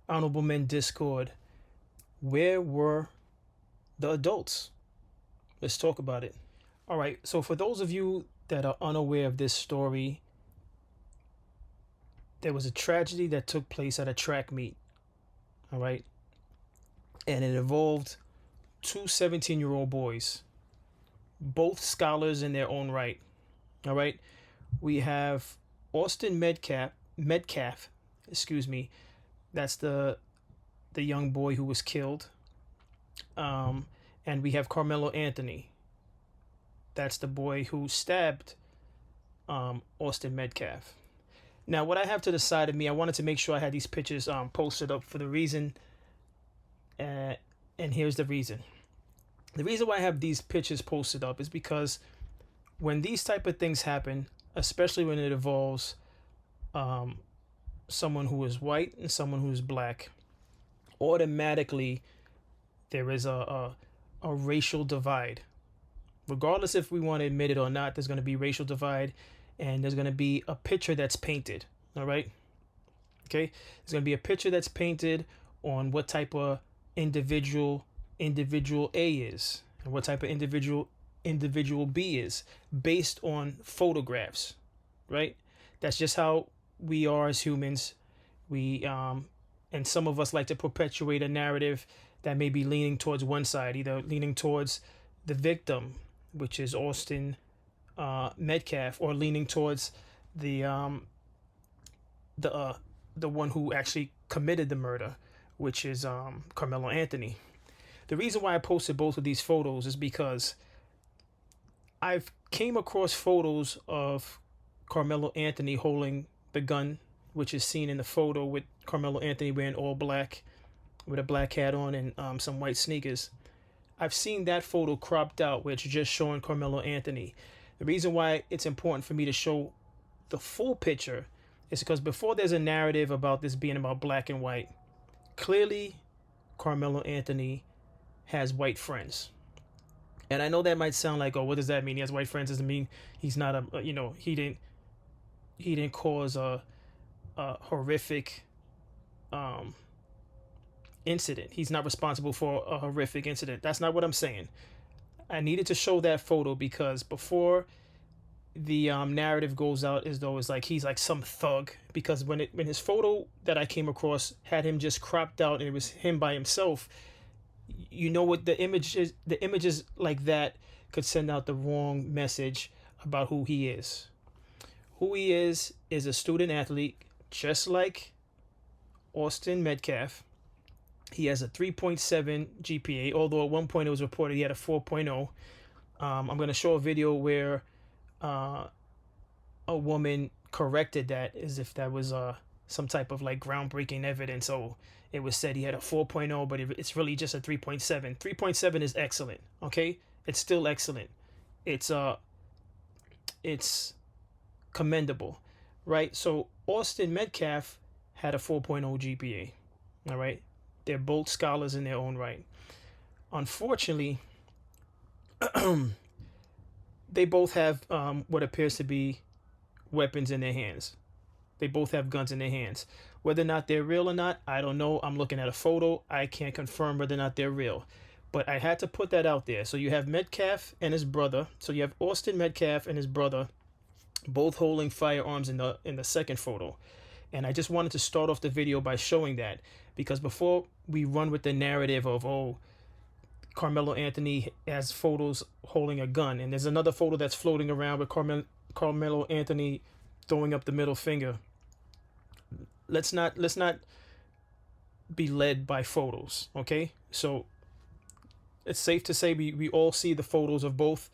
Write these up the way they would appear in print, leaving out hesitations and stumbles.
Honorable Men Discord, where were the adults? Let's talk about it. All right, so for those of you that are unaware of this story, there was a tragedy that took place at a track meet. All right, and it involved two 17-year-old boys, both scholars in their own right. All right, we have Austin Metcalf, excuse me. That's the young boy who was killed. And we have Carmelo Anthony. That's the boy who stabbed Austin Metcalf. Now, what I have to the side of me, I wanted to make sure I had these pictures posted up for the reason, and here's the reason. The reason why I have these pictures posted up is because when these type of things happen, especially when it involves someone who is white and someone who is black, automatically there is a racial divide. Regardless if we want to admit it or not, there's going to be racial divide, and there's going to be a picture that's painted. All right. Okay. There's going to be a picture that's painted on what type of individual A is, and what type of individual B is, based on photographs. Right. That's just how we are as humans. We and some of us like to perpetuate a narrative that may be leaning towards one side, either leaning towards the victim, which is Austin Metcalf, or leaning towards the one who actually committed the murder, which is Carmelo Anthony. The reason why I posted both of these photos is because I've came across photos of Carmelo Anthony holding the gun, which is seen in the photo with Carmelo Anthony wearing all black with a black hat on and some white sneakers. I've seen that photo cropped out, which is just showing Carmelo Anthony. The reason why it's important for me to show the full picture is because before there's a narrative about this being about black and white, clearly Carmelo Anthony has white friends. And I know that might sound like, oh, what does that mean? He has white friends. Doesn't mean he's not he didn't cause a horrific incident. He's not responsible for a horrific incident. That's not what I'm saying. I needed to show that photo because before the narrative goes out as though it's like he's like some thug, because when his photo that I came across had him just cropped out and it was him by himself, you know what the images like that could send out the wrong message about who he is. Who he is a student athlete, just like Austin Metcalf. He has a 3.7 GPA, although at one point it was reported he had a 4.0. I'm going to show a video where a woman corrected that as if that was some type of like groundbreaking evidence. So it was said he had a 4.0, but it's really just a 3.7. 3.7 is excellent, okay? It's still excellent. It's commendable, right? So Austin Metcalf had a 4.0 GPA, all right? They're both scholars in their own right. Unfortunately, they both have what appears to be weapons in their hands. They both have guns in their hands. Whether or not they're real or not, I don't know. I'm looking at a photo. I can't confirm whether or not they're real. But I had to put that out there. So you have Metcalf and his brother. So you have Austin Metcalf and his brother both holding firearms in the second photo. And I just wanted to start off the video by showing that, because before we run with the narrative of, oh, Carmelo Anthony has photos holding a gun, and there's another photo that's floating around with Carmelo Anthony throwing up the middle finger. Let's not be led by photos, okay? So it's safe to say we all see the photos of both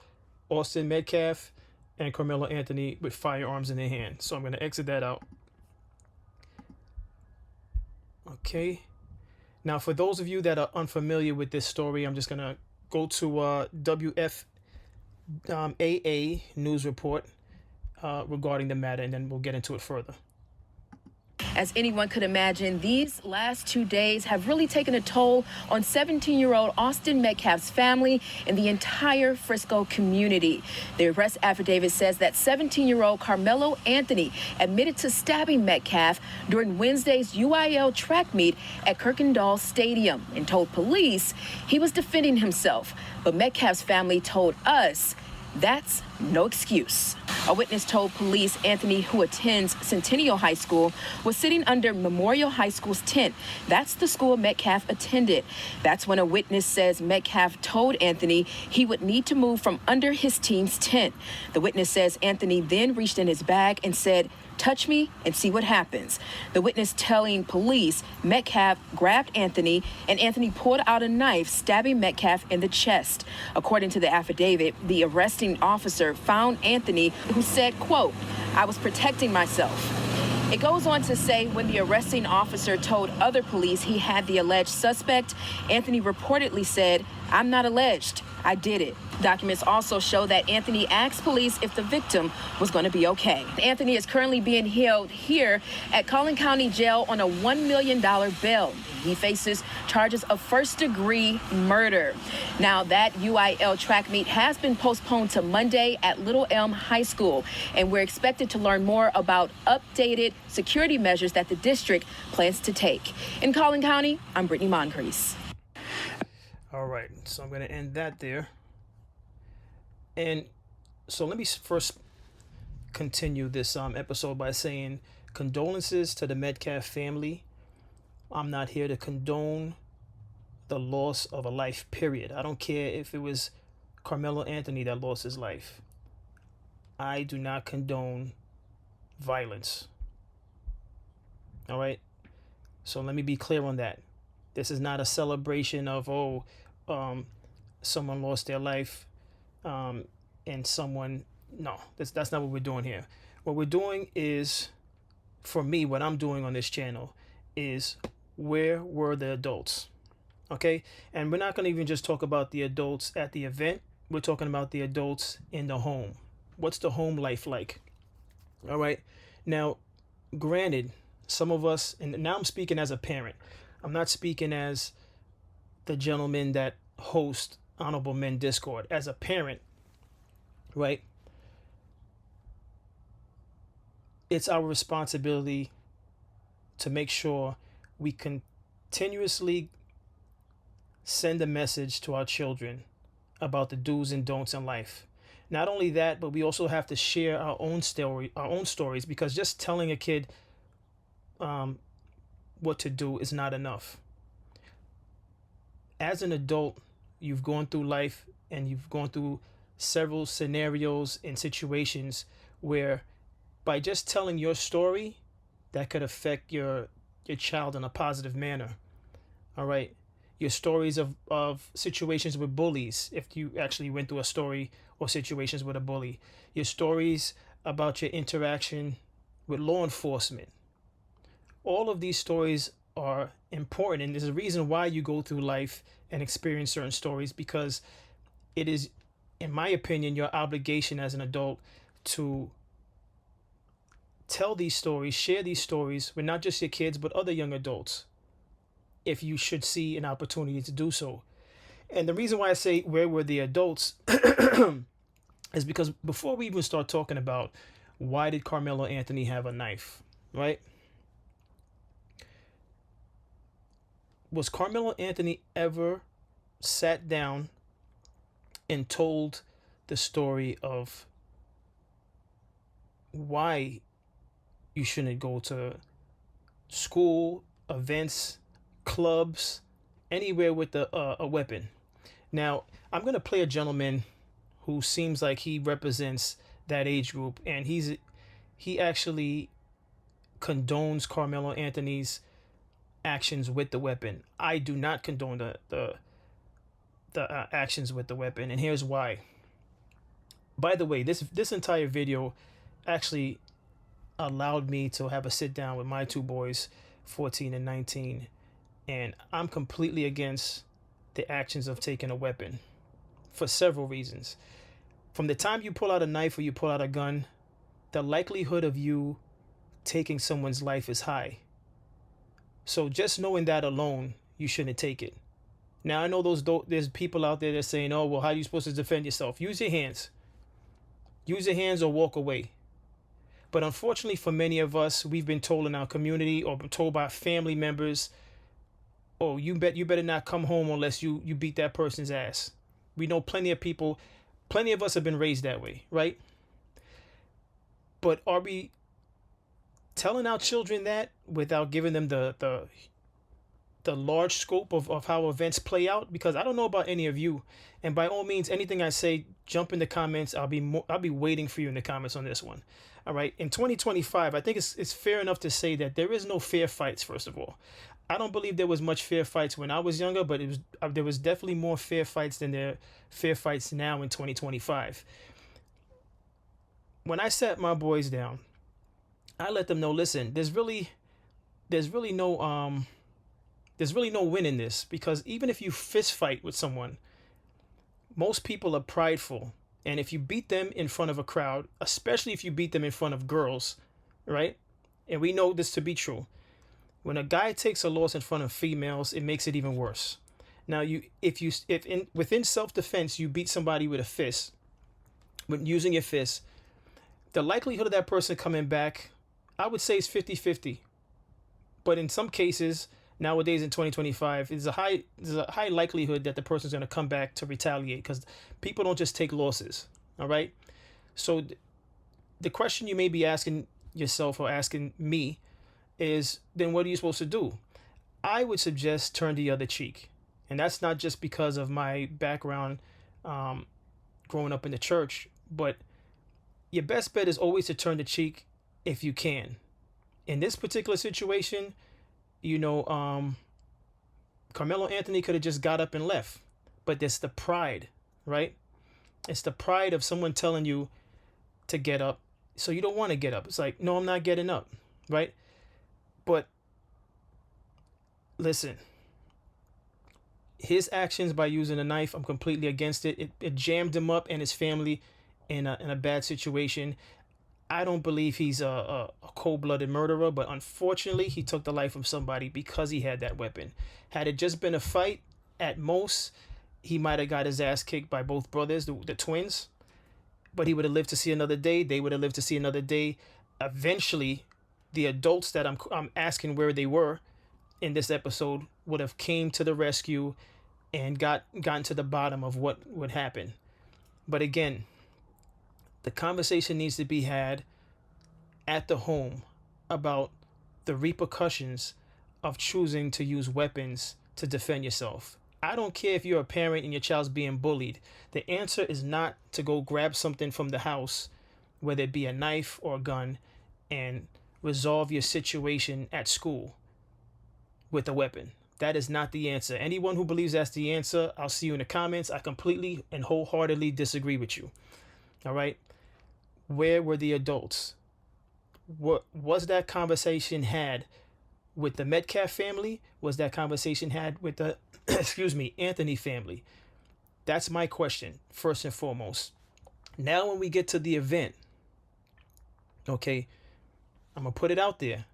Austin Metcalf and Carmelo Anthony with firearms in their hand. So I'm going to exit that out. Okay. Now, for those of you that are unfamiliar with this story, I'm just going to go to WFAA news report regarding the matter, and then we'll get into it further. As anyone could imagine, these last 2 days have really taken a toll on 17-year-old Austin Metcalf's family and the entire Frisco community. The arrest affidavit says that 17-year-old Carmelo Anthony admitted to stabbing Metcalf during Wednesday's UIL track meet at Kirkendall Stadium and told police he was defending himself. But Metcalf's family told us that's no excuse. A witness told police Anthony, who attends Centennial High School, was sitting under Memorial High School's tent. That's the school Metcalf attended. That's when a witness says Metcalf told Anthony he would need to move from under his team's tent. The witness says Anthony then reached in his bag and said, "Touch me and see what happens." The witness telling police Metcalf grabbed Anthony and Anthony pulled out a knife, stabbing Metcalf in the chest. According to the affidavit, the arresting officer found Anthony, who said, quote, "I was protecting myself." It goes on to say when the arresting officer told other police he had the alleged suspect, Anthony reportedly said, "I'm not alleged. I did it." Documents also show that Anthony asked police if the victim was going to be okay. Anthony is currently being held here at Collin County Jail on a $1 million bail. He faces charges of first-degree murder. Now, that UIL track meet has been postponed to Monday at Little Elm High School, and we're expected to learn more about updated security measures that the district plans to take. In Collin County, I'm Brittany Moncrief. All right, so I'm going to end that there. And so let me first continue this episode by saying condolences to the Metcalf family. I'm not here to condone the loss of a life, period. I don't care if it was Carmelo Anthony that lost his life. I do not condone violence. All right? So let me be clear on that. This is not a celebration of, someone lost their life and someone, no, that's not what we're doing here. What we're doing is, for me, what I'm doing on this channel is, where were the adults? Okay? And we're not going to even just talk about the adults at the event. We're talking about the adults in the home. What's the home life like? All right? Now, granted, some of us, and now I'm speaking as a parent. I'm not speaking as the gentleman that host Honorable Men Discord. As a parent, right? It's our responsibility to make sure we continuously send a message to our children about the do's and don'ts in life. Not only that, but we also have to share our own stories, because just telling a kid what to do is not enough. As an adult, you've gone through life and you've gone through several scenarios and situations where by just telling your story, that could affect your child in a positive manner. All right. Your stories of situations with bullies, if you actually went through a story or situations with a bully. Your stories about your interaction with law enforcement. All of these stories are important, and there's a reason why you go through life and experience certain stories, because it is, in my opinion, your obligation as an adult to tell these stories, share these stories with not just your kids, but other young adults, if you should see an opportunity to do so. And the reason why I say where were the adults is because before we even start talking about why did Carmelo Anthony have a knife, right? Was Carmelo Anthony ever sat down and told the story of why you shouldn't go to school, events, clubs, anywhere with a weapon? Now, I'm going to play a gentleman who seems like he represents that age group, and he actually condones Carmelo Anthony's actions with the weapon. I do not condone the actions with the weapon, and here's why. By the way, this entire video actually allowed me to have a sit down with my two boys, 14 and 19, and I'm completely against the actions of taking a weapon for several reasons. From the time you pull out a knife or you pull out a gun, the likelihood of you taking someone's life is high. So just knowing that alone, you shouldn't take it. Now I know there's people out there that are saying, "Oh, well, how are you supposed to defend yourself? Use your hands. Use your hands or walk away." But unfortunately, for many of us, we've been told in our community or been told by family members, "Oh, you better not come home unless you beat that person's ass." We know plenty of people, plenty of us have been raised that way, right? But are we telling our children that without giving them the large scope of how events play out? Because I don't know about any of you, and by all means, anything I say, jump in the comments. I'll be waiting for you in the comments on this one. All right. In 2025, I think it's fair enough to say that there is no fair fights. First of all, I don't believe there was much fair fights when I was younger, but there was definitely more fair fights than there fair fights now in 2025. When I sat my boys down, I let them know, listen, there's really no there's really no win in this, because even if you fist fight with someone, most people are prideful. And if you beat them in front of a crowd, especially if you beat them in front of girls, right? And we know this to be true. When a guy takes a loss in front of females, it makes it even worse. Now, if in within self-defense you beat somebody with a fist, with using your fist, the likelihood of that person coming back, I would say, is 50-50. But in some cases, nowadays in 2025, there's a high likelihood that the person's going to come back to retaliate, because people don't just take losses. All right. So the question you may be asking yourself or asking me is, then what are you supposed to do? I would suggest turn the other cheek. And that's not just because of my background, growing up in the church, but your best bet is always to turn the cheek if you can. In this particular situation, you know, Carmelo Anthony could have just got up and left, but it's the pride, right? It's the pride of someone telling you to get up, so you don't want to get up. It's like, no, I'm not getting up, right? But listen, his actions by using a knife, I'm completely against it. It jammed him up and his family in a bad situation. I don't believe he's a cold-blooded murderer, but unfortunately, he took the life of somebody because he had that weapon. Had it just been a fight, at most, he might have got his ass kicked by both brothers, the twins, but he would have lived to see another day. They would have lived to see another day. Eventually, the adults that I'm asking where they were in this episode would have came to the rescue and gotten to the bottom of what would happen. But again, the conversation needs to be had at the home about the repercussions of choosing to use weapons to defend yourself. I don't care if you're a parent and your child's being bullied. The answer is not to go grab something from the house, whether it be a knife or a gun, and resolve your situation at school with a weapon. That is not the answer. Anyone who believes that's the answer, I'll see you in the comments. I completely and wholeheartedly disagree with you. All right? Where were the adults? What was that conversation had with the Metcalf family? Was that conversation had with the excuse me, Anthony family? That's my question, first and foremost. Now when we get to the event, okay, I'm gonna put it out there.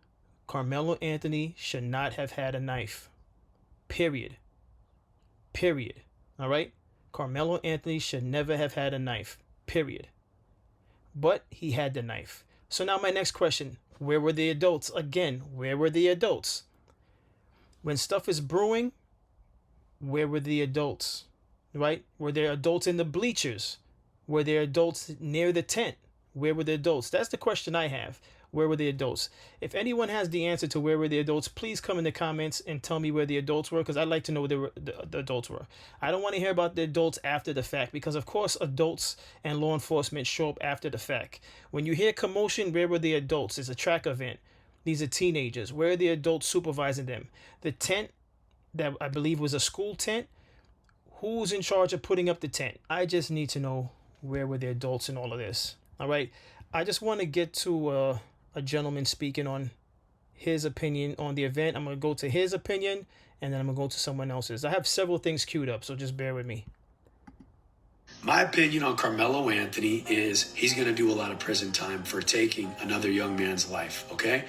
Carmelo Anthony should not have had a knife. Period. Period. All right? Carmelo Anthony should never have had a knife. Period. But he had the knife. So now my next question, where were the adults? Again, where were the adults? When stuff is brewing, where were the adults? Right? Were there adults in the bleachers? Were there adults near the tent? Where were the adults? That's the question I have. Where were the adults? If anyone has the answer to where were the adults, please come in the comments and tell me where the adults were, because I'd like to know where the adults were. I don't want to hear about the adults after the fact, because of course adults and law enforcement show up after the fact. When you hear commotion, where were the adults? It's a track event. These are teenagers. Where are the adults supervising them? The tent that I believe was a school tent, who's in charge of putting up the tent? I just need to know where were the adults in all of this. All right. I just want to get to a gentleman speaking on his opinion on the event. I'm going to go to his opinion, and then I'm going to go to someone else's. I have several things queued up, so just bear with me. My opinion on Carmelo Anthony is he's going to do a lot of prison time for taking another young man's life, okay?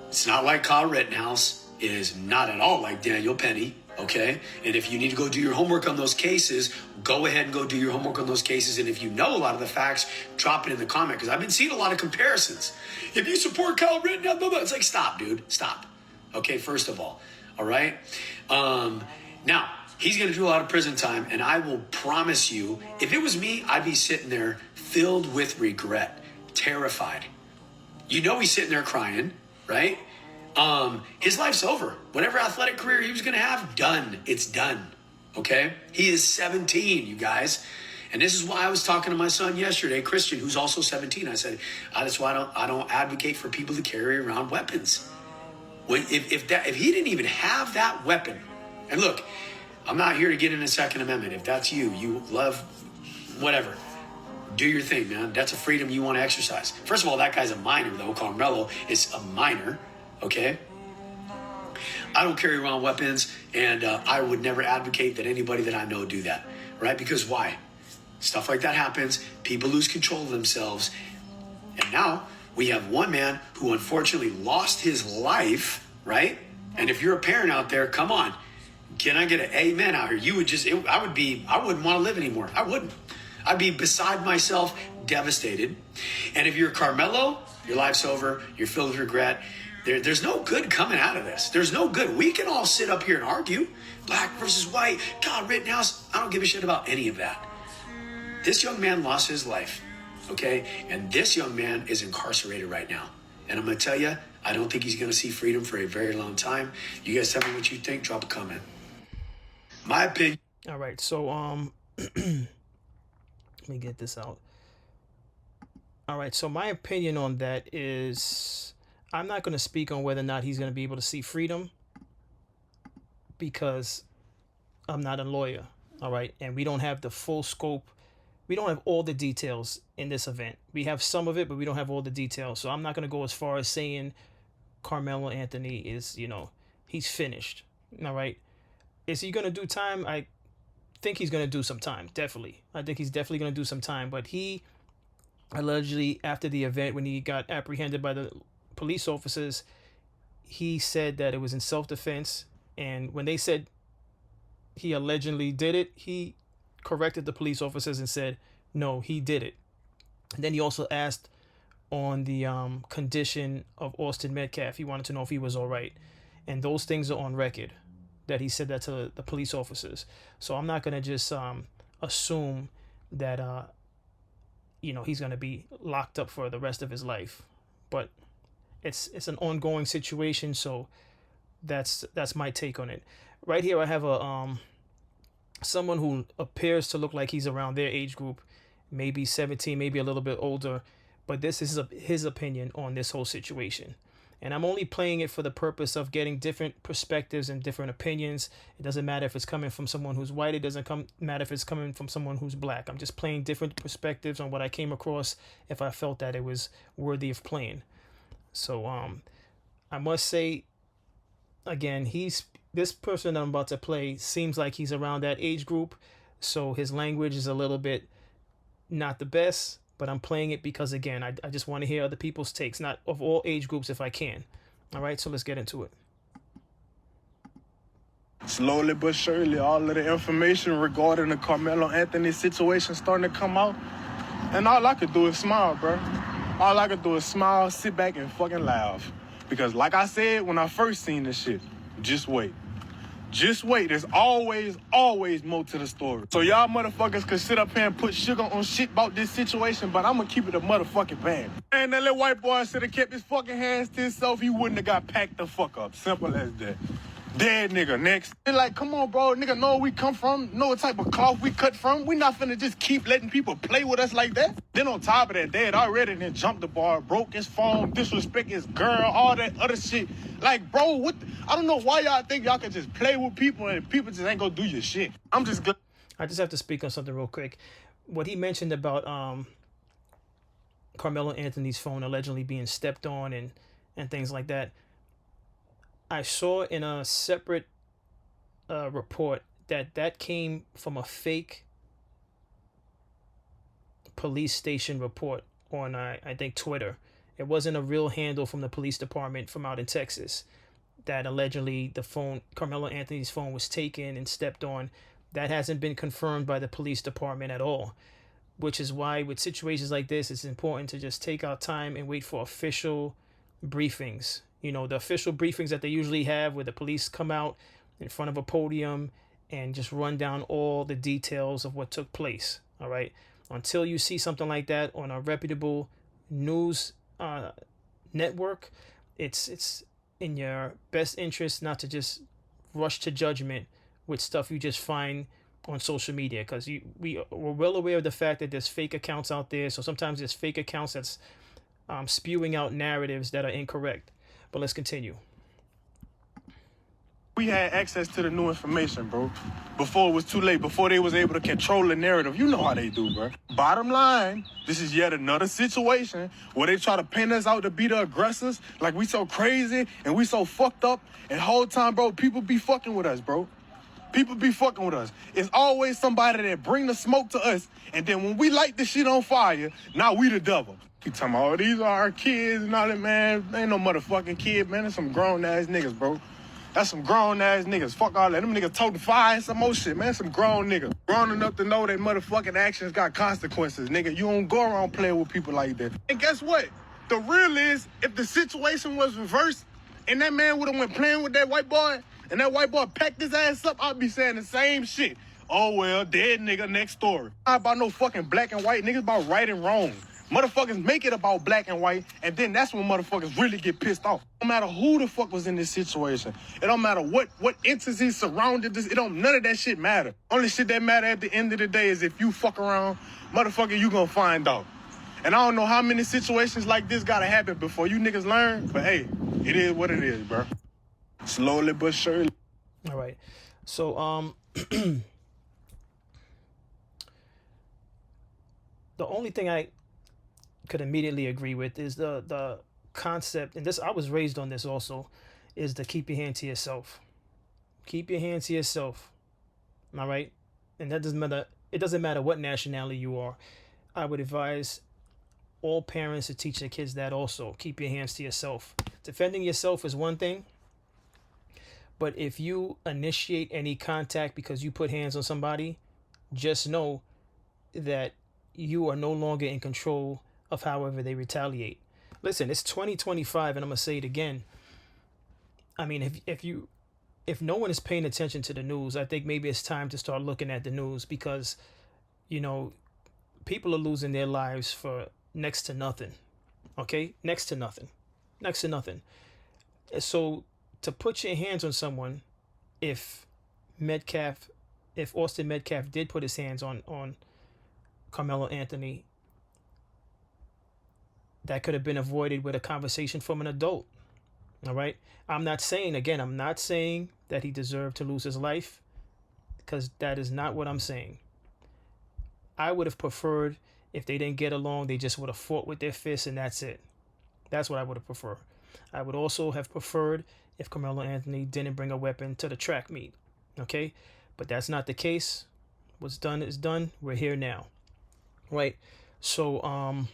It's not like Kyle Rittenhouse. It is not at all like Daniel Penny, okay? And if you need to go do your homework on those cases, go ahead and go do your homework on those cases. And if you know a lot of the facts, drop it in the comment, because I've been seeing a lot of comparisons. If you support Kyle Rittenhouse, blah, blah, it's like, stop, dude, stop. Okay, first of all right? Now, he's going to do a lot of prison time, and I will promise you, if it was me, I'd be sitting there filled with regret, terrified. You know he's sitting there crying, right? His life's over. Whatever athletic career he was going to have, done. It's done, okay? He is 17, you guys. And this is why I was talking to my son yesterday, Christian, who's also 17. I said, that's why I don't advocate for people to carry around weapons. If he didn't even have that weapon, and look, I'm not here to get in the Second Amendment. If that's you love whatever, do your thing, man. That's a freedom you want to exercise. First of all, that guy's a minor, though. Carmelo is a minor, okay? I don't carry around weapons, and I would never advocate that anybody that I know do that, right? Because why? Stuff like that happens. People lose control of themselves. And now we have one man who unfortunately lost his life, right? And if you're a parent out there, come on. Can I get an amen out here? You would just, I wouldn't want to live anymore. I wouldn't. I'd be beside myself, devastated. And if you're Carmelo, your life's over. You're filled with regret. There's no good coming out of this. There's no good. We can all sit up here and argue. Black versus white. God, Rittenhouse. I don't give a shit about any of that. This young man lost his life, okay? And this young man is incarcerated right now. And I'm going to tell you, I don't think he's going to see freedom for a very long time. You guys tell me what you think. Drop a comment. My opinion. All right, so let me get this out. All right, so my opinion on that is I'm not going to speak on whether or not he's going to be able to see freedom because I'm not a lawyer, all right? And we don't have the full scope. We don't have all the details in this event. We have some of it, but we don't have all the details. So I'm not going to go as far as saying Carmelo Anthony is, he's finished, all right? Is he going to do time? I think he's going to do some time, definitely. I think he's definitely going to do some time. But he allegedly, after the event, when he got apprehended by the police officers, he said that it was in self-defense. And when they said he allegedly did it, he corrected the police officers and said, no, he did it. And then he also asked on the condition of Austin Metcalf. He wanted to know if he was all right. And those things are on record, that he said that to the police officers. So I'm not going to just assume that, he's going to be locked up for the rest of his life. But it's an ongoing situation, so that's my take on it. Right here I have a someone who appears to look like he's around their age group, maybe 17, maybe a little bit older, but this is his opinion on this whole situation. And I'm only playing it for the purpose of getting different perspectives and different opinions. It doesn't matter if it's coming from someone who's white. It doesn't matter if it's coming from someone who's black. I'm just playing different perspectives on what I came across if I felt that it was worthy of playing. So I must say, again, this person that I'm about to play seems like he's around that age group. So his language is a little bit not the best. But I'm playing it because, again, I just want to hear other people's takes, not of all age groups if I can. All right, so let's get into it. Slowly but surely, all of the information regarding the Carmelo Anthony situation starting to come out. And all I could do is smile, bro. All I could do is smile, sit back, and fucking laugh. Because like I said when I first seen this shit, just wait. Just wait. There's always more to the story. So y'all motherfuckers could sit up here and put sugar on shit about this situation, but I'm gonna keep it a motherfucking band. And that little white boy should have kept his fucking hands to himself. He wouldn't have got packed the fuck up. Simple as that. Dead nigga, next. They're like, come on, bro. Nigga know where we come from. Know what type of cloth we cut from. We not finna just keep letting people play with us like that. Then on top of that, dead already then jumped the bar, broke his phone, disrespect his girl, all that other shit. Like, bro, I don't know why y'all think y'all can just play with people and people just ain't gonna do your shit. I'm just glad. I just have to speak on something real quick. What he mentioned about Carmelo Anthony's phone allegedly being stepped on and things like that. I saw in a separate report that came from a fake police station report on I think Twitter. It wasn't a real handle from the police department from out in Texas that allegedly the phone, Carmelo Anthony's phone, was taken and stepped on. That hasn't been confirmed by the police department at all, which is why with situations like this, it's important to just take our time and wait for official briefings. You know, the official briefings that they usually have where the police come out in front of a podium and just run down all the details of what took place. All right. Until you see something like that on a reputable news network, it's in your best interest not to just rush to judgment with stuff you just find on social media, because we're well aware of the fact that there's fake accounts out there. So sometimes there's fake accounts that's spewing out narratives that are incorrect. But let's continue. We had access to the new information, bro, before it was too late, before they was able to control the narrative. You know how they do, bro. Bottom line, this is yet another situation where they try to paint us out to be the aggressors, like we so crazy and we so fucked up, and the whole time, bro, people be fucking with us, bro. People be fucking with us. It's always somebody that bring the smoke to us, and then when we light the shit on fire, now we the devil. You talking about, oh, these are our kids and all that, man. Ain't no motherfucking kid, man. It's some grown-ass niggas, bro. That's some grown-ass niggas. Fuck all that. Them niggas toting fire and some more shit, man. Some grown niggas. Grown enough to know that motherfucking actions got consequences, nigga. You don't go around playing with people like that. And guess what? The real is, if the situation was reversed and that man would have went playing with that white boy and that white boy packed his ass up, I'd be saying the same shit. Oh, well, dead nigga, next story. Not about no fucking black and white. Niggas about right and wrong. Motherfuckers make it about black and white, and then that's when motherfuckers really get pissed off. No matter who the fuck was in this situation, it don't matter what entities surrounded this, none of that shit matter. Only shit that matter at the end of the day is if you fuck around, motherfucker, you gonna find out. And I don't know how many situations like this gotta happen before you niggas learn, but hey, it is what it is, bro. Slowly but surely. All right. So, the only thing I could immediately agree with is the concept, and this, I was raised on this also, is to keep your hand to yourself. Keep your hand to yourself. All right? And that doesn't matter. It doesn't matter what nationality you are. I would advise all parents to teach their kids that also. Keep your hands to yourself. Defending yourself is one thing, but if you initiate any contact because you put hands on somebody, just know that you are no longer in control of however they retaliate. Listen, it's 2025, and I'm gonna say it again. I mean, if no one is paying attention to the news, I think maybe it's time to start looking at the news, because, you know, people are losing their lives for next to nothing. Okay? Next to nothing. Next to nothing. So to put your hands on someone, if Austin Metcalf did put his hands on Carmelo Anthony, that could have been avoided with a conversation from an adult. All right? I'm not saying that he deserved to lose his life, because that is not what I'm saying. I would have preferred if they didn't get along, they just would have fought with their fists and that's it. That's what I would have preferred. I would also have preferred if Carmelo Anthony didn't bring a weapon to the track meet. Okay? But that's not the case. What's done is done. We're here now. Right? So,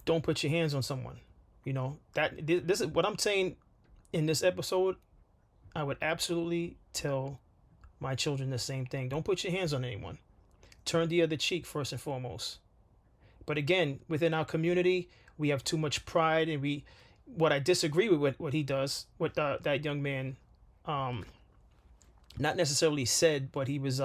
don't put your hands on someone. You know, this is what I'm saying in this episode. I would absolutely tell my children the same thing. Don't put your hands on anyone. Turn the other cheek first and foremost. But again, within our community, we have too much pride, and what I disagree with what he does, what that young man, not necessarily said, but he was,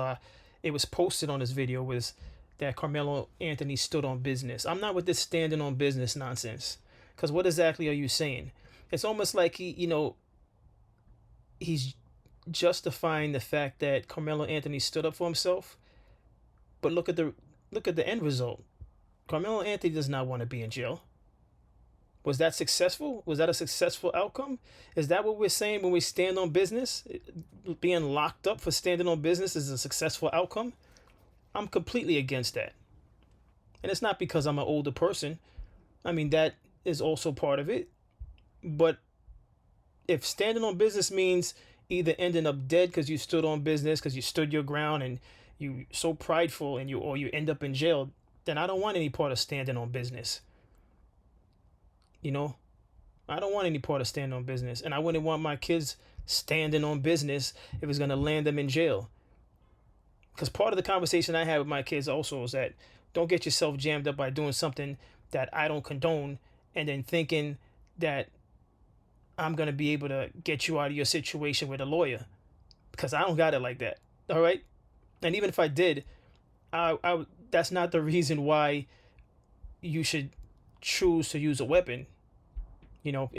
it was posted on his video, was that Carmelo Anthony stood on business. I'm not with this standing on business nonsense. Because what exactly are you saying? It's almost like he's justifying the fact that Carmelo Anthony stood up for himself. But look at the end result. Carmelo Anthony does not want to be in jail. Was that successful? Was that a successful outcome? Is that what we're saying when we stand on business? Being locked up for standing on business is a successful outcome? I'm completely against that. And it's not because I'm an older person. I mean, that is also part of it. But if standing on business means either ending up dead because you stood on business, because you stood your ground and you so prideful and you end up in jail, then I don't want any part of standing on business. You know, I don't want any part of standing on business, and I wouldn't want my kids standing on business if it's going to land them in jail. Because part of the conversation I had with my kids also is that don't get yourself jammed up by doing something that I don't condone and then thinking that I'm going to be able to get you out of your situation with a lawyer, because I don't got it like that. All right. And even if I did, that's not the reason why you should choose to use a weapon. You know,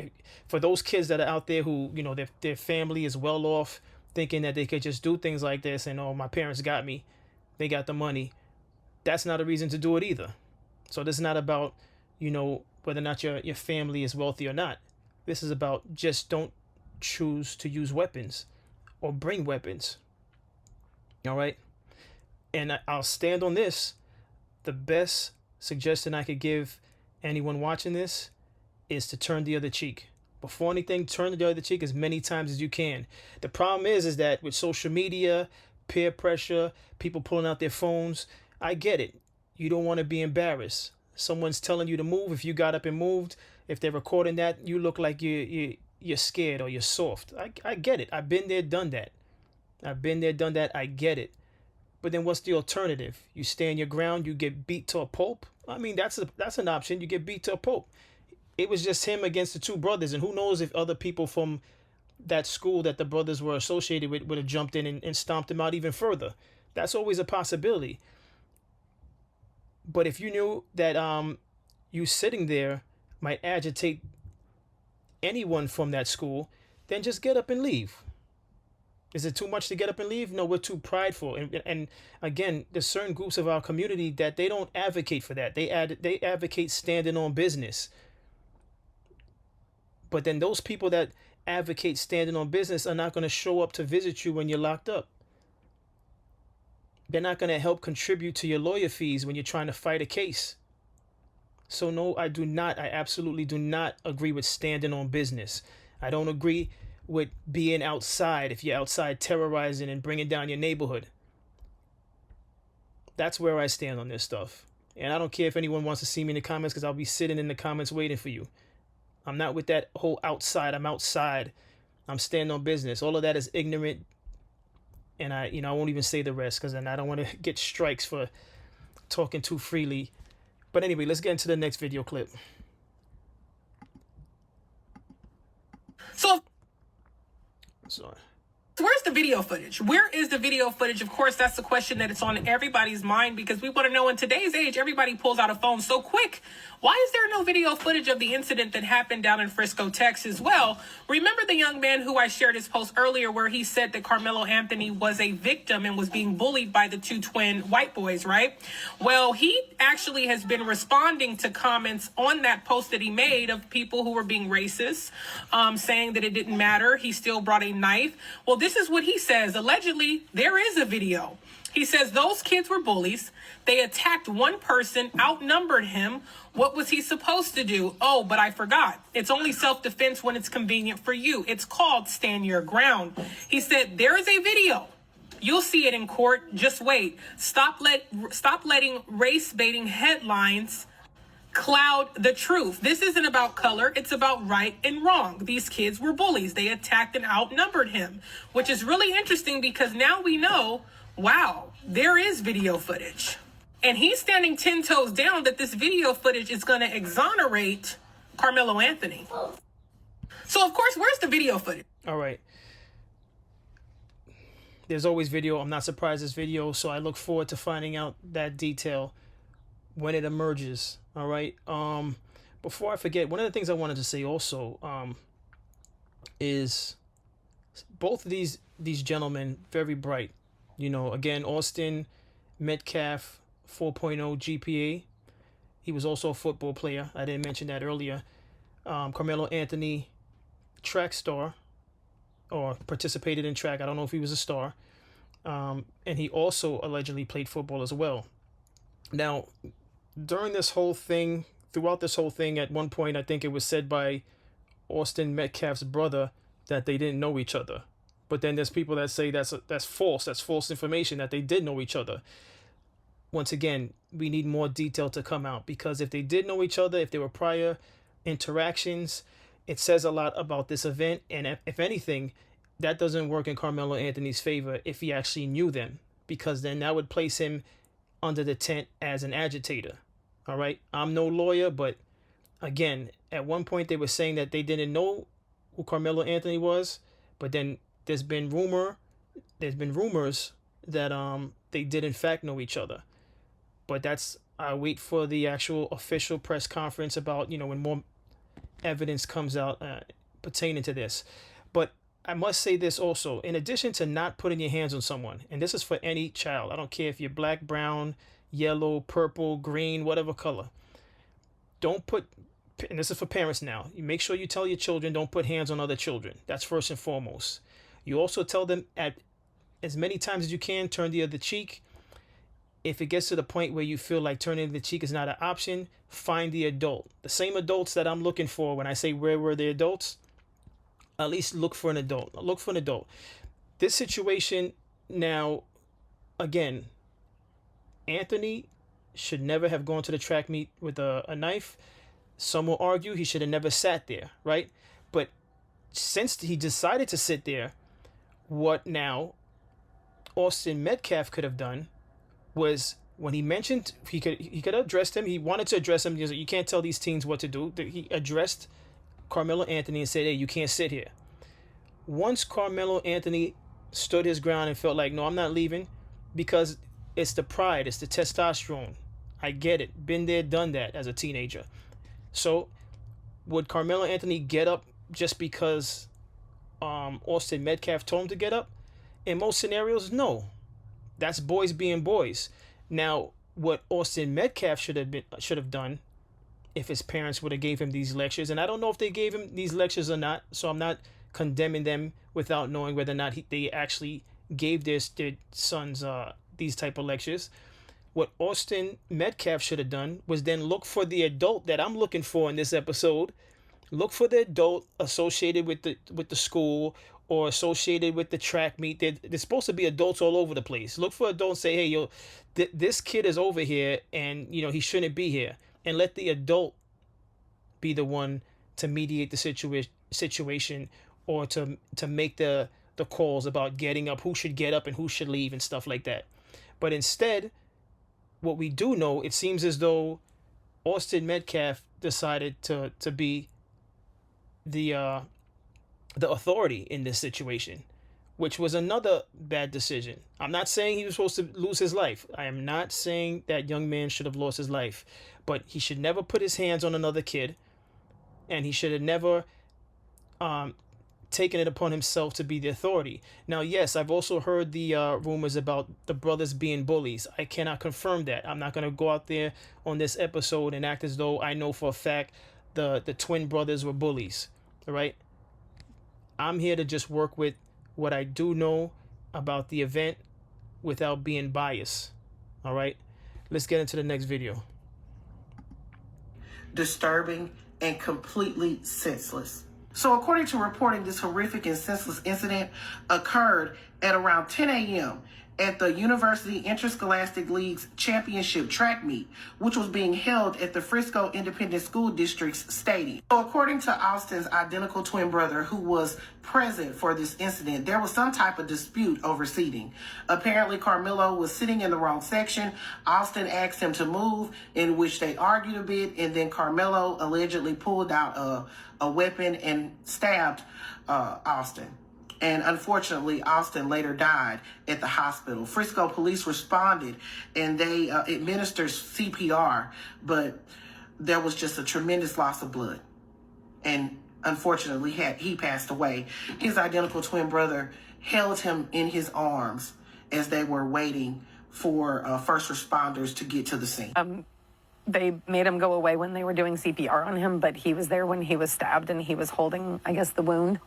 for those kids that are out there who, you know, their family is well off, thinking that they could just do things like this and, oh, my parents got me, they got the money. That's not a reason to do it either. So this is not about, you know, whether or not your family is wealthy or not. This is about just don't choose to use weapons or bring weapons. All right. And I'll stand on this. The best suggestion I could give anyone watching this is to turn the other cheek. Before anything, turn the other cheek as many times as you can. The problem is that with social media, peer pressure, people pulling out their phones, I get it. You don't want to be embarrassed. Someone's telling you to move. If you got up and moved, if they're recording that, you look like you're scared or you're soft. I get it. I've been there, done that. I get it. But then what's the alternative? You stand your ground, you get beat to a pulp? I mean, that's an option. You get beat to a pulp. It was just him against the two brothers, and who knows if other people from that school that the brothers were associated with would have jumped in and stomped him out even further. That's always a possibility. But if you knew that you sitting there might agitate anyone from that school, then just get up and leave. Is it too much to get up and leave? No, we're too prideful. And again, there's certain groups of our community that they don't advocate for that. They advocate standing on business. But then those people that advocate standing on business are not going to show up to visit you when you're locked up. They're not going to help contribute to your lawyer fees when you're trying to fight a case. So no, I absolutely do not agree with standing on business. I don't agree with being outside if you're outside terrorizing and bringing down your neighborhood. That's where I stand on this stuff. And I don't care if anyone wants to see me in the comments, because I'll be sitting in the comments waiting for you. I'm not with that whole outside. I'm outside. I'm standing on business. All of that is ignorant. And I won't even say the rest, because then I don't want to get strikes for talking too freely. But anyway, let's get into the next video clip. So, Sorry. where's the video footage? Where is the video footage? Of course, that's the question that it's on everybody's mind, because we want to know, in today's age, everybody pulls out a phone so quick. Why is there no video footage of the incident that happened down in Frisco, Texas? Well, remember the young man who I shared his post earlier where he said that Carmelo Anthony was a victim and was being bullied by the two twin white boys, right? Well, he actually has been responding to comments on that post that he made of people who were being racist, saying that it didn't matter. He still brought a knife. Well, this is what he says. Allegedly, there is a video. He says those kids were bullies. They attacked one person, outnumbered him. What was he supposed to do? Oh, but I forgot. It's only self-defense when it's convenient for you. It's called stand your ground. He said there is a video. You'll see it in court. Just wait. Stop letting race-baiting headlines cloud the truth. This isn't about color. It's about right and wrong. These kids were bullies. They attacked and outnumbered him, which is really interesting because now we know, wow, there is video footage. And he's standing 10 toes down that this video footage is going to exonerate Carmelo Anthony. So, of course, where's the video footage? All right. There's always video. I'm not surprised there's video, so I look forward to finding out that detail when it emerges. All right. Before I forget, one of the things I wanted to say also is both of these gentlemen, very bright. You know, again, Austin Metcalf, 4.0 GPA. He was also a football player. I didn't mention that earlier. Carmelo Anthony, track star, or participated in track. I don't know if he was a star. And he also allegedly played football as well. Now, throughout this whole thing, at one point, I think it was said by Austin Metcalf's brother that they didn't know each other. But then there's people that say that's false. That's false information, that they did know each other. Once again, we need more detail to come out, because if they did know each other, if there were prior interactions, it says a lot about this event. And if anything, that doesn't work in Carmelo Anthony's favor if he actually knew them, because then that would place him under the tent as an agitator. All right. I'm no lawyer, but again, at one point they were saying that they didn't know who Carmelo Anthony was, but then there's been rumors that they did in fact know each other. But I wait for the actual official press conference about, when more evidence comes out pertaining to this. But I must say this also, in addition to not putting your hands on someone, and this is for any child, I don't care if you're black, brown, yellow, purple, green, whatever color, don't put, and this is for parents now, you make sure you tell your children don't put hands on other children. That's first and foremost. You also tell them at as many times as you can, turn the other cheek. If it gets to the point where you feel like turning the cheek is not an option, find the adult. The same adults that I'm looking for when I say where were the adults, at least look for an adult. Look for an adult. This situation now, again, Anthony should never have gone to the track meet with a knife. Some will argue he should have never sat there, right? But since he decided to sit there, what now Austin Metcalf could have done was, when he mentioned he could have addressed him. He wanted to address him. He was like, you can't tell these teens what to do. He addressed Carmelo Anthony and said, hey, you can't sit here. Once Carmelo Anthony stood his ground and felt like, no, I'm not leaving, because it's the pride, it's the testosterone. I get it. Been there, done that as a teenager. So would Carmelo Anthony get up just because Austin Metcalf told him to get up? In most scenarios, no. That's boys being boys. Now, what Austin Metcalf should have done, if his parents would have gave him these lectures, and I don't know if they gave him these lectures or not, so I'm not condemning them without knowing whether or not they actually gave their sons these type of lectures. What Austin Metcalf should have done was then look for the adult that I'm looking for in this episode. Look for the adult associated with the school or associated with the track meet. There's supposed to be adults all over the place. Look for adults, say, hey, yo, this kid is over here and, he shouldn't be here. And let the adult be the one to mediate the situation or to make the calls about getting up, who should get up and who should leave and stuff like that. But instead, what we do know, it seems as though Austin Metcalf decided to be the authority in this situation, which was another bad decision. I'm not saying he was supposed to lose his life. I am not saying that young man should have lost his life, but he should never put his hands on another kid, and he should have never taken it upon himself to be the authority. Now, yes, I've also heard the rumors about the brothers being bullies. I cannot confirm that. I'm not going to go out there on this episode and act as though I know for a fact the twin brothers were bullies. All right? I'm here to just work with what I do know about the event without being biased. All right? Let's get into the next video. Disturbing and completely senseless. So according to reporting, this horrific and senseless incident occurred at around 10 a.m. at the University Interscholastic League's championship track meet, which was being held at the Frisco Independent School District's stadium. So according to Austin's identical twin brother, who was present for this incident, there was some type of dispute over seating. Apparently, Carmelo was sitting in the wrong section. Austin asked him to move, in which they argued a bit, and then Carmelo allegedly pulled out a weapon and stabbed Austin. And unfortunately, Austin later died at the hospital. Frisco police responded and they administered CPR, but there was just a tremendous loss of blood. And unfortunately, he passed away. His identical twin brother held him in his arms as they were waiting for first responders to get to the scene. They made him go away when they were doing CPR on him, but he was there when he was stabbed, and he was holding, I guess, the wound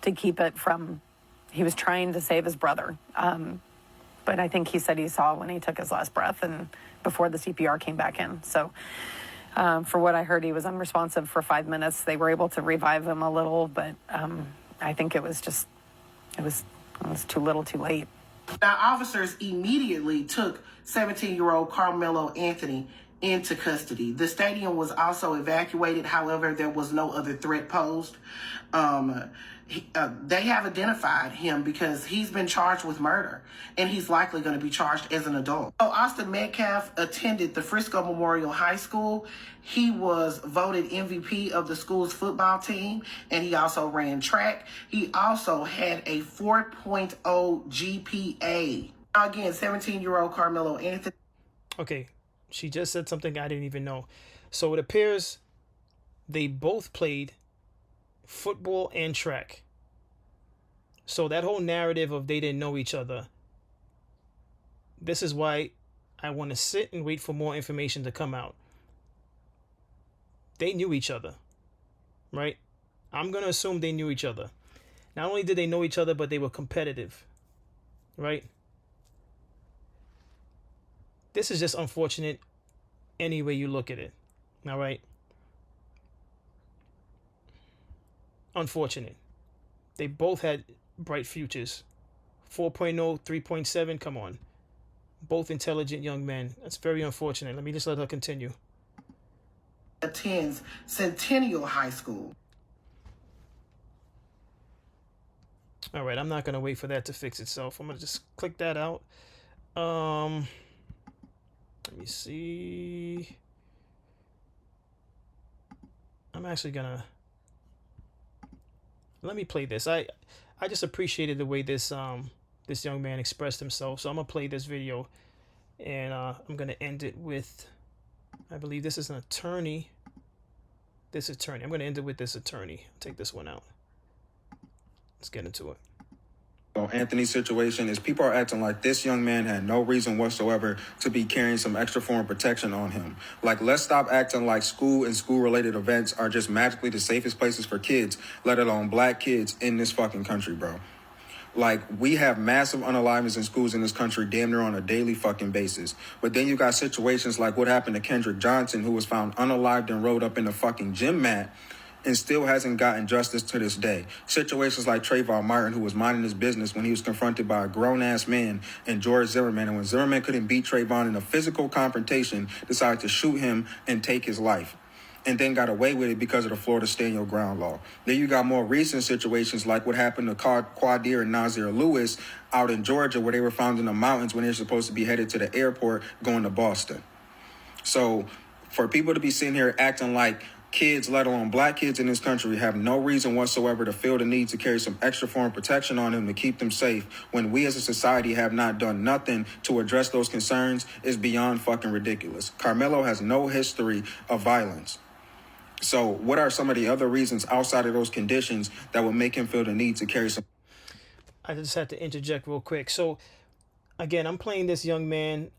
to keep it from, he was trying to save his brother. But I think he said he saw when he took his last breath and before the CPR came back in. So for what I heard, he was unresponsive for 5 minutes. They were able to revive him a little, but I think it was It's too little, too late. Now, officers immediately took 17-year-old Carmelo Anthony into custody. The stadium was also evacuated. However, there was no other threat posed. They have identified him because he's been charged with murder, and he's likely going to be charged as an adult. So Austin Metcalf attended the Frisco Memorial High School. He was voted MVP of the school's football team, and he also ran track. He also had a 4.0 GPA. Again, 17-year-old Carmelo Anthony. Okay, she just said something I didn't even know. So it appears they both played football and track. So that whole narrative of they didn't know each other, this is why I want to sit and wait for more information to come out. They knew each other, right? I'm going to assume they knew each other. Not only did they know each other, but they were competitive, right? This is just unfortunate any way you look at it, all right? Unfortunate. They both had bright futures. 4.0, 3.7, come on. Both intelligent young men. That's very unfortunate. Let me just let her continue. Attends Centennial High School. All right, I'm not going to wait for that to fix itself. I'm going to just click that out. Let me see. I'm actually going to... Let me play this. I just appreciated the way this this young man expressed himself. So I'm going to play this video. And I'm going to end it with... I believe this is an attorney. This attorney. I'm going to end it with this attorney. Take this one out. Let's get into it. Anthony's situation is people are acting like this young man had no reason whatsoever to be carrying some extra form of protection on him. Like, let's stop acting like school and school-related events are just magically the safest places for kids, let alone black kids in this fucking country, bro. Like, we have massive unalivements in schools in this country damn near on a daily fucking basis. But then you got situations like what happened to Kendrick Johnson, who was found unalived and rolled up in the fucking gym mat and still hasn't gotten justice to this day. Situations like Trayvon Martin, who was minding his business when he was confronted by a grown-ass man and George Zimmerman, and when Zimmerman couldn't beat Trayvon in a physical confrontation, decided to shoot him and take his life, and then got away with it because of the Florida Stand Your Ground law. Then you got more recent situations like what happened to Quadir and Nazir Lewis out in Georgia, where they were found in the mountains when they were supposed to be headed to the airport going to Boston. So for people to be sitting here acting like kids, let alone black kids in this country, have no reason whatsoever to feel the need to carry some extra form of protection on them to keep them safe when we as a society have not done nothing to address those concerns is beyond fucking ridiculous. Carmelo has no history of violence. So what are some of the other reasons outside of those conditions that would make him feel the need to carry some... I just had to interject real quick. So again, I'm playing this young man.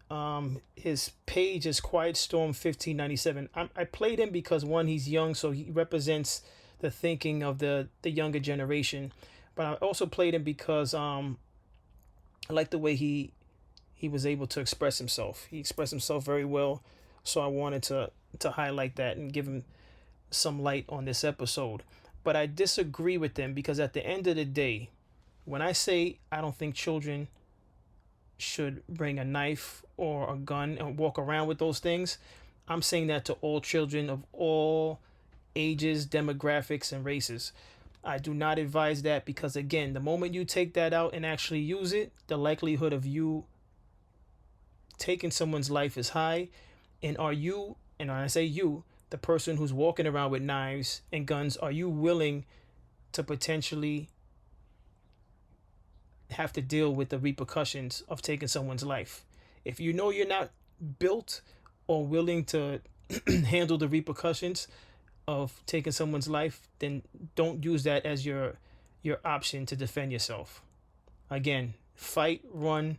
His page is Quiet Storm 1597. I played him because, one, he's young, so he represents the thinking of the younger generation. But I also played him because I like the way he was able to express himself. He expressed himself very well, so I wanted to highlight that and give him some light on this episode. But I disagree with them because at the end of the day, when I say I don't think children should bring a knife or a gun and walk around with those things, I'm saying that to all children of all ages, demographics, and races. I do not advise that because, again, the moment you take that out and actually use it, the likelihood of you taking someone's life is high. And are you, and when I say you, the person who's walking around with knives and guns, are you willing to potentially have to deal with the repercussions of taking someone's life? If you know you're not built or willing to handle the repercussions of taking someone's life, then don't use that as your option to defend yourself. Again, fight, run,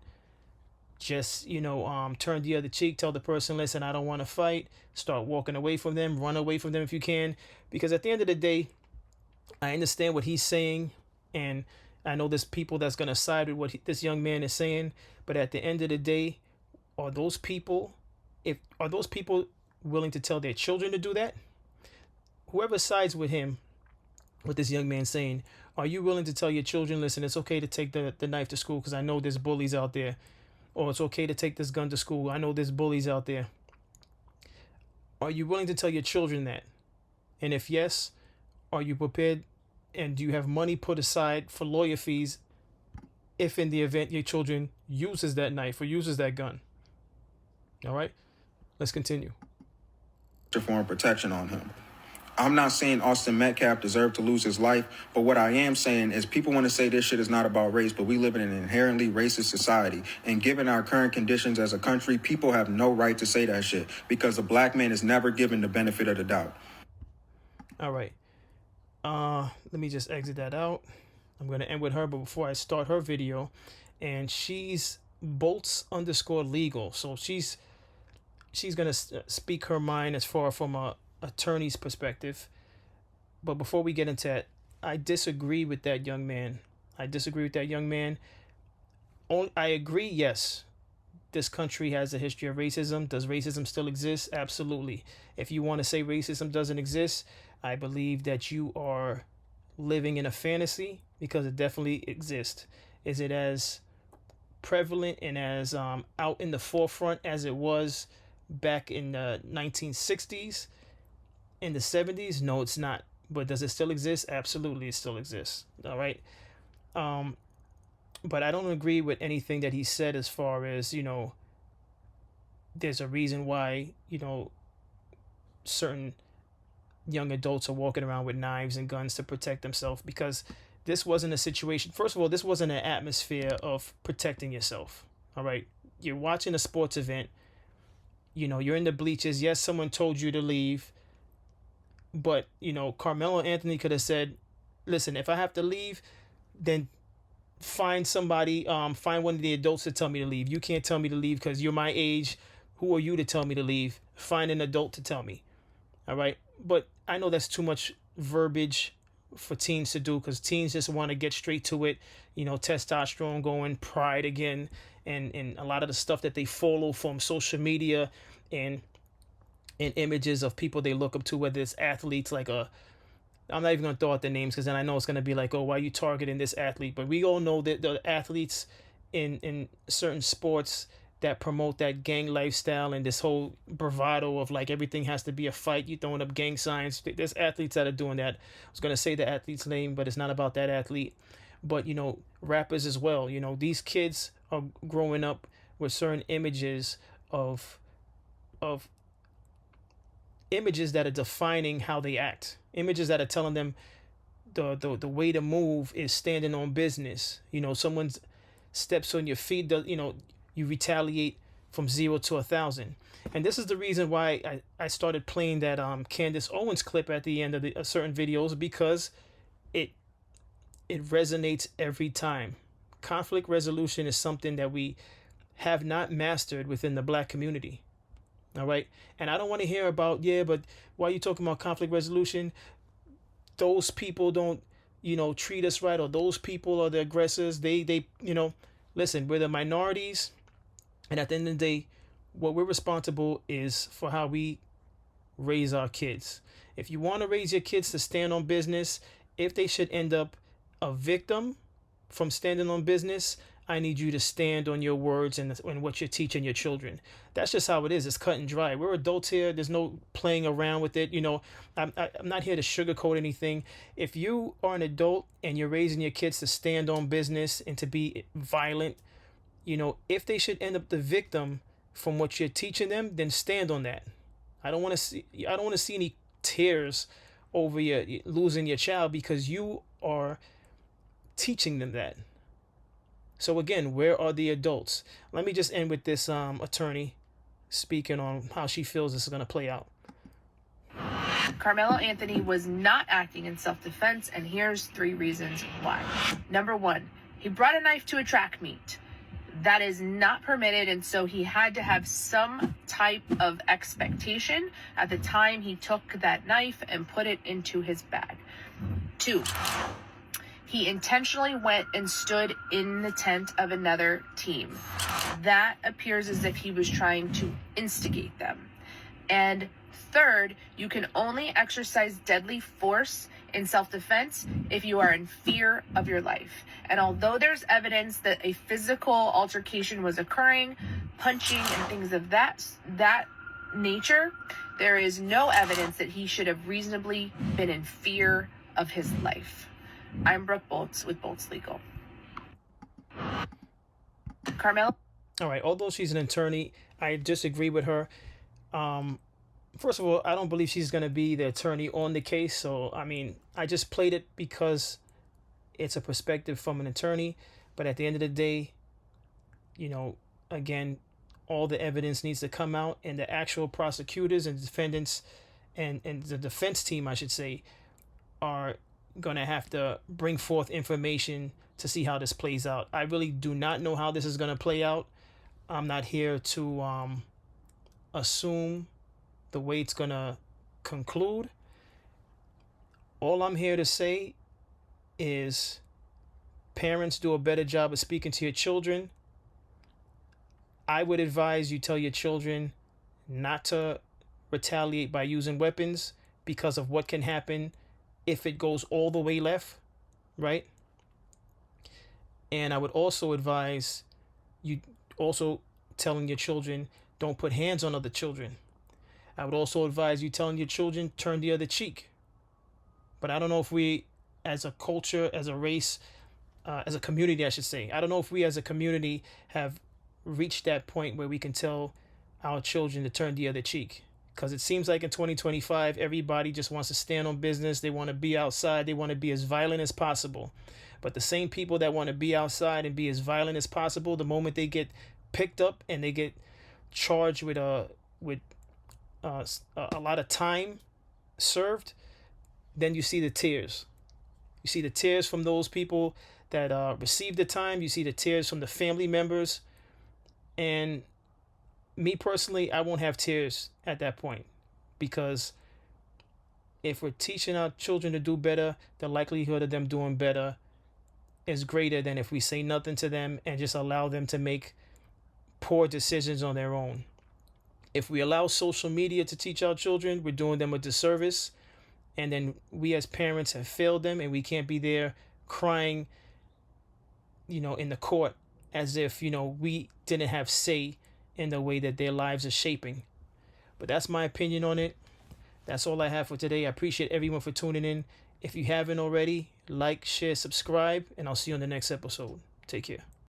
just, turn the other cheek, tell the person, listen, I don't want to fight, start walking away from them, run away from them if you can, because at the end of the day, I understand what he's saying, and I know there's people that's going to side with what this young man is saying, but at the end of the day, are those people willing to tell their children to do that? Whoever sides with him, what this young man saying, Are you willing to tell your children, listen, it's okay to take the knife to school because I know there's bullies out there? Or it's okay to take this gun to school. I know there's bullies out there. Are you willing to tell your children that? And if yes, are you prepared and do you have money put aside for lawyer fees if in the event your children uses that knife or uses that gun? All right, let's continue. Form of protection on him. I'm not saying Austin Metcalf deserved to lose his life, but what I am saying is people want to say this shit is not about race, but we live in an inherently racist society. And given our current conditions as a country, people have no right to say that shit because a black man is never given the benefit of the doubt. All right. Let me just exit that out. I'm going to end with her, but before I start her video, and she's Bolts_legal. So she's going to speak her mind as far from a attorney's perspective. But before we get into that, I disagree with that young man. I agree, yes, this country has a history of racism. Does racism still exist? Absolutely. If you want to say racism doesn't exist, I believe that you are living in a fantasy because it definitely exists. Is it as prevalent and as out in the forefront as it was back in the 1960s? In the 70s? No, it's not. But does it still exist? Absolutely, it still exists. All right. But I don't agree with anything that he said as far as, there's a reason why, certain young adults are walking around with knives and guns to protect themselves, because this wasn't a situation. First of all, this wasn't an atmosphere of protecting yourself. All right. You're watching a sports event. You're in the bleachers. Yes, someone told you to leave. But, Carmelo Anthony could have said, listen, if I have to leave, then find somebody, find one of the adults to tell me to leave. You can't tell me to leave because you're my age. Who are you to tell me to leave? Find an adult to tell me. All right. But I know that's too much verbiage for teens to do because teens just want to get straight to it. Testosterone going, pride again, and a lot of the stuff that they follow from social media and images of people they look up to, whether it's athletes like I'm not even going to throw out the names because then I know it's going to be like, oh, why are you targeting this athlete? But we all know that the athletes in certain sports that promote that gang lifestyle and this whole bravado of like everything has to be a fight, you throwing up gang signs. There's athletes that are doing that. I was going to say the athlete's name, but it's not about that athlete. But, rappers as well. These kids are growing up with certain images of images that are defining how they act, images that are telling them the way to move is standing on business. Someone steps on your feet, you retaliate from 0 to 1,000. And this is the reason why I started playing that Candace Owens clip at the end of certain videos, because it resonates every time. Conflict resolution is something that we have not mastered within the black community. All right. And I don't want to hear about, but why are you talking about conflict resolution? Those people don't, treat us right, or those people are the aggressors. They listen, we're the minorities. And at the end of the day, what we're responsible is for how we raise our kids. If you want to raise your kids to stand on business, if they should end up a victim from standing on business, I need you to stand on your words and what you're teaching your children. That's just how it is. It's cut and dry. We're adults here. There's no playing around with it. I'm not here to sugarcoat anything. If you are an adult and you're raising your kids to stand on business and to be violent, if they should end up the victim from what you're teaching them, then stand on that. I don't want to see any tears over you losing your child because you are teaching them that. So again, where are the adults? Let me just end with this attorney speaking on how she feels this is going to play out. Carmelo Anthony was not acting in self-defense, and here's 3 reasons why. Number 1, he brought a knife to a track meet. That is not permitted, and so he had to have some type of expectation at the time he took that knife and put it into his bag. 2, he intentionally went and stood in the tent of another team. That appears as if he was trying to instigate them. And 3rd, you can only exercise deadly force in self-defense if you are in fear of your life. And although there's evidence that a physical altercation was occurring, punching and things of that nature, there is no evidence that he should have reasonably been in fear of his life. I'm Brooke Bolts with Bolts Legal. Carmel? All right, although she's an attorney, I disagree with her. First of all, I don't believe she's going to be the attorney on the case. So, I mean, I just played it because it's a perspective from an attorney. But at the end of the day, you know, again, all the evidence needs to come out, and the actual prosecutors and defendants and the defense team, I should say, are going to have to bring forth information to see how this plays out. I really do not know how this is going to play out. I'm not here to assume the way it's going to conclude. All I'm here to say is parents, do a better job of speaking to your children. I would advise you tell your children not to retaliate by using weapons because of what can happen if it goes all the way left, right? And I would also advise you also telling your children don't put hands on other children. I would also advise you telling your children turn the other cheek. But I don't know if we, as a culture, as a race, as a community, I should say, I don't know if we as a community have reached that point where we can tell our children to turn the other cheek. Because it seems like in 2025, everybody just wants to stand on business. They want to be outside. They want to be as violent as possible. But the same people that want to be outside and be as violent as possible, the moment they get picked up and they get charged with a lot of time served, then you see the tears. You see the tears from those people that received the time. You see the tears from the family members. And me personally, I won't have tears at that point, because if we're teaching our children to do better, the likelihood of them doing better is greater than if we say nothing to them and just allow them to make poor decisions on their own. If we allow social media to teach our children, we're doing them a disservice. And then we as parents have failed them, and we can't be there crying, in the court as if, we didn't have say in the way that their lives are shaping. But that's my opinion on it. That's all I have for today. I appreciate everyone for tuning in. If you haven't already, like, share, subscribe, and I'll see you on the next episode. Take care.